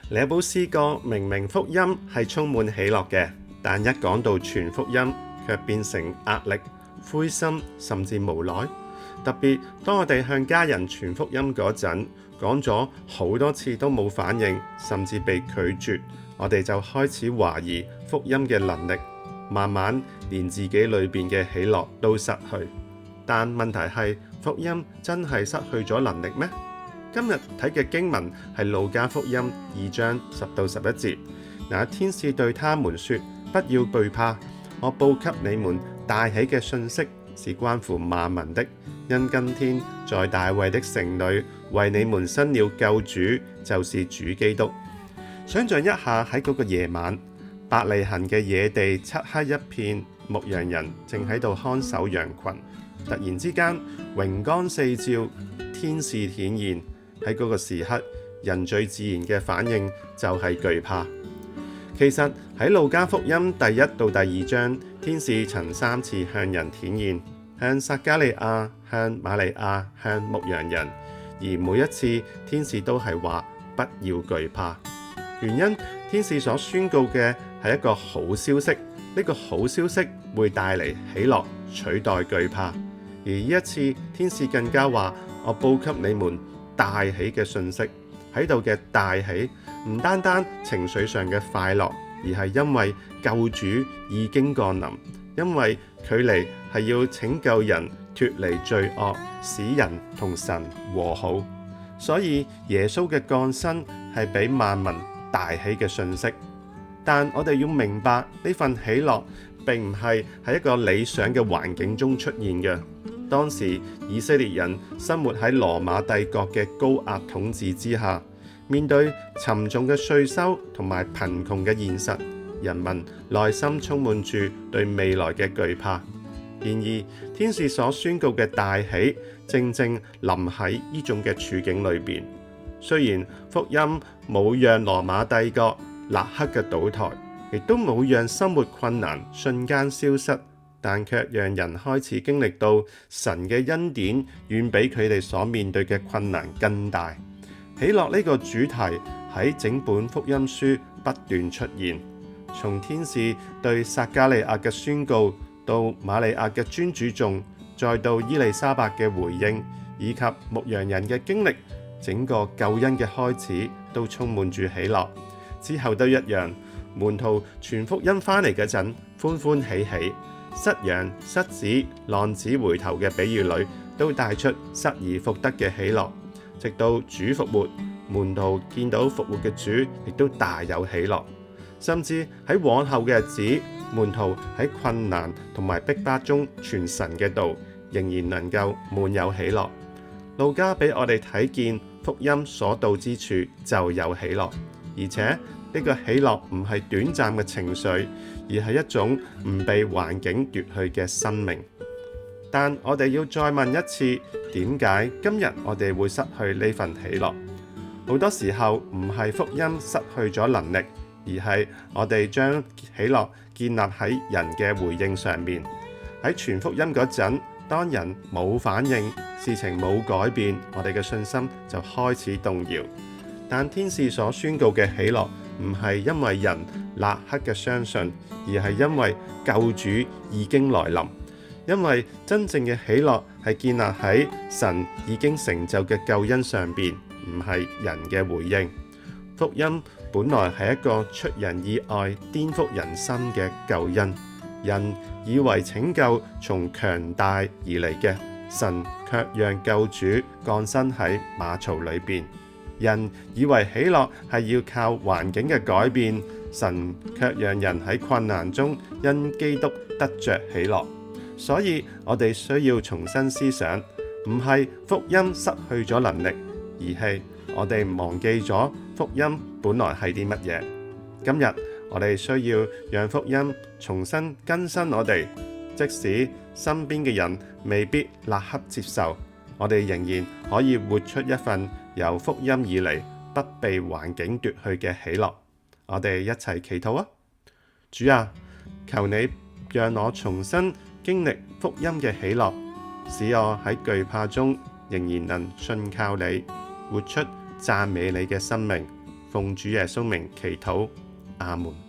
呢部詩歌明明福音係充滿喜樂嘅，但一講到傳福音，卻變成壓力、灰心甚至無奈。特別當我哋向家人傳福音嗰陣，講咗好多次都冇反應，甚至被拒絕，我哋就開始懷疑福音嘅能力，慢慢連自己裏邊嘅喜樂都失去。但問題係，福音真係失去咗能力咩？今日睇嘅經文係路加福音2章10到11節。那天使對他們說：不要懼怕，我報給你們大喜嘅信息，是關乎萬民的。因今天在大衛的城裏為你們生了救主，就是主基督。想象一下喺嗰個夜晚，伯利恆嘅野地漆黑一片，牧羊人正喺度看守羊群。突然之間，榮光四照，天使顯現。喺嗰個時刻，人最自然嘅反應就係懼怕。其實喺路加福音第1到第2章，天使曾3次向人顯現，向撒迦利亞、向瑪利亞、向牧羊人，而每一次天使都係話不要懼怕。原因，天使所宣告嘅係一個好消息，呢個好消息會帶嚟喜樂，取代懼怕。而呢一次，天使更加話：我報給你們大喜嘅信息。喺度嘅大喜唔單單情緒上嘅快樂，而係因為救主已經降臨，因為佢嚟係要拯救人脫離罪惡，使人同神和好。所以耶穌嘅降生係俾萬民大喜嘅信息。但我哋要明白，呢份喜樂並唔係喺一個理想嘅環境中出現嘅。當時以色列人生活喺羅馬帝國嘅高壓統治之下，面對沉重嘅稅收同埋貧窮嘅現實，人民內心充滿住對未來嘅懼怕。然而，天使所宣告嘅大喜，正正臨喺呢種嘅處境裏邊。雖然福音冇讓羅馬帝國立刻嘅倒台，亦都冇讓生活困難瞬間消失，但卻讓人開始經歷到神嘅恩典遠比佢哋所面對嘅困難更大。喜樂呢個主題喺整本福音書不斷出現，從天使對撒迦利亞嘅宣告，到瑪利亞嘅尊主頌，再到伊麗莎白嘅回應，以及牧羊人嘅經歷，整個救恩嘅開始都充滿住喜樂。之後都一樣，門徒傳福音翻嚟嗰陣，歡歡喜喜。失羊、失子、浪子回頭嘅比喻裏，都帶出失而復得嘅喜樂。直到主復活，門徒見到復活嘅主，亦都大有喜樂。甚至喺往後嘅日子，門徒喺困難同埋逼迫中傳神嘅道，仍然能夠滿有喜樂。路加俾我哋睇見福音所到之處就有喜樂，而且呢個喜樂唔係短暫嘅情緒，而係一種唔被環境奪去嘅生命。但我哋要再問一次，點解今日我哋會失去呢份喜樂？好多時候唔係福音失去咗能力，而係我哋將喜樂建立喺人嘅回應上面。喺傳福音嗰陣，當人冇反應，事情冇改變，我哋嘅信心就開始動搖。但天使所宣告嘅喜樂，唔係因為人立刻嘅相信，而係因為救主已經來臨。因為真正嘅喜樂係建立喺神已經成就嘅救恩上邊，唔係人嘅回應。福音本來係一個出人意外、顛覆人心嘅救恩。人以為拯救從強大而嚟嘅，神卻讓救主降生喺馬槽裏邊。人以為喜樂係要靠環境嘅改變，神卻讓人喺困難中因基督得着喜樂。所以我哋需要重新思想，唔係福音失去咗能力，而係我哋忘記咗福音本來係啲乜嘢。今日我哋需要讓福音重新更新我哋，即使身邊嘅人未必立刻接受，我哋仍然可以活出一份由福音以嚟不被環境奪去嘅喜樂。我哋一齊祈禱啊！主啊，求你讓我重新經歷福音嘅喜樂，使我喺懼怕中仍然能信靠你，活出讚美你嘅生命。奉主耶穌名祈禱，阿門。